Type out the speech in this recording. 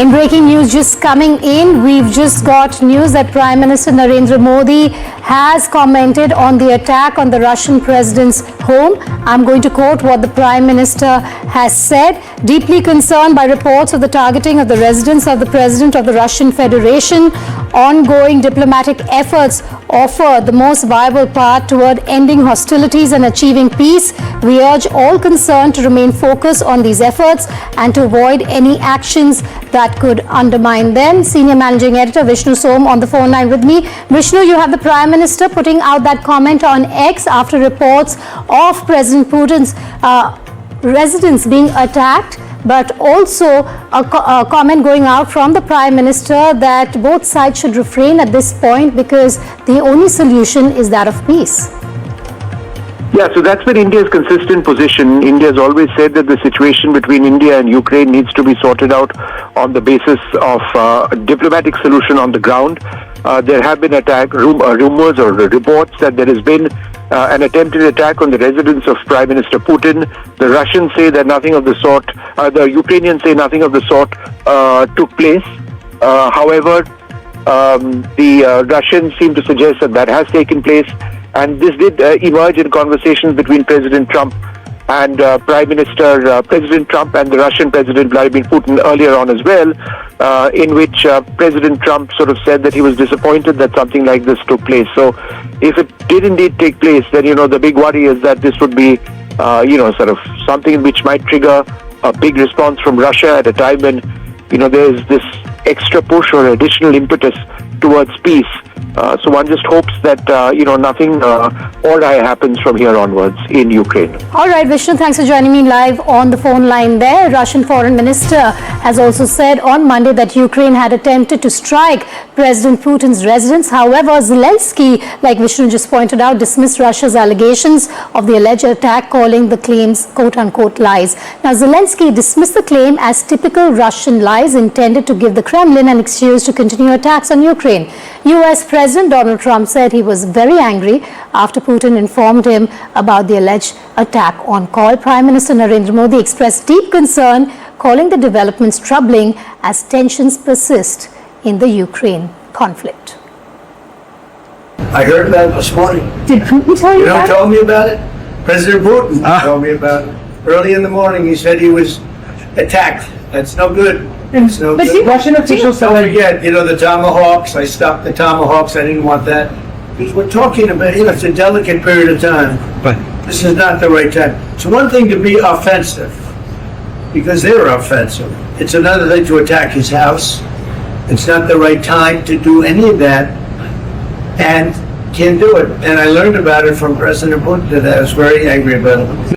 In breaking news just coming in, we've just got news that Prime Minister Narendra Modi has commented on the attack on the Russian president's home. I'm going to quote what the Prime Minister has said. Deeply concerned by reports of the targeting of the residence of the President of the Russian Federation, ongoing diplomatic efforts offer the most viable path toward ending hostilities and achieving peace. We urge all concerned to remain focused on these efforts and to avoid any actions that could undermine them. Senior Managing Editor Vishnu Som on the phone line with me. Vishnu, you have the Prime Minister putting out that comment on X after reports of President Putin's residence being attacked, but also a comment going out from the Prime Minister that both sides should refrain at this point because the only solution is that of peace. Yeah, so that's been India's consistent position. India has always said that the situation between India and Ukraine needs to be sorted out on the basis of a diplomatic solution on the ground. There have been rumors or reports that there has been an attempted attack on the residence of Prime Minister Putin. The Russians say that nothing of the sort, the Ukrainians say nothing of the sort took place. However, the Russians seem to suggest that that has taken place. And this did emerge in conversations between President Trump and President Trump and the Russian President Vladimir Putin earlier on as well, in which President Trump sort of said that he was disappointed that something like this took place. So if it did indeed take place, then, the big worry is that this would be, sort of something which might trigger a big response from Russia at a time when, there's this extra push or additional impetus towards peace. So one just hopes that, nothing awry happens from here onwards in Ukraine. All right, Vishnu, thanks for joining me live on the phone line there. Russian Foreign Minister has also said on Monday that Ukraine had attempted to strike President Putin's residence. However, Zelensky, like Vishnu just pointed out, dismissed Russia's allegations of the alleged attack, calling the claims quote-unquote lies. Now, Zelensky dismissed the claim as typical Russian lies intended to give the Kremlin an excuse to continue attacks on Ukraine. U.S. President Donald Trump said he was very angry after Putin informed him about the alleged attack on call. Prime Minister Narendra Modi expressed deep concern, calling the developments troubling as tensions persist in the Ukraine conflict. I heard about it this morning. Did Putin tell you that? You told me about it? President Putin told me about it. Early in the morning, he said he was attacked. That's no good. It's no good. Russian officials Don't forget, the Tomahawks. I stopped the Tomahawks. I didn't want that. Because we're talking about, it's a delicate period of time. But This is not the right time. It's one thing to be offensive, because they're offensive. It's another thing to attack his house. It's not the right time to do any of that, and can't do it. And I learned about it from President Putin, that I was very angry about it.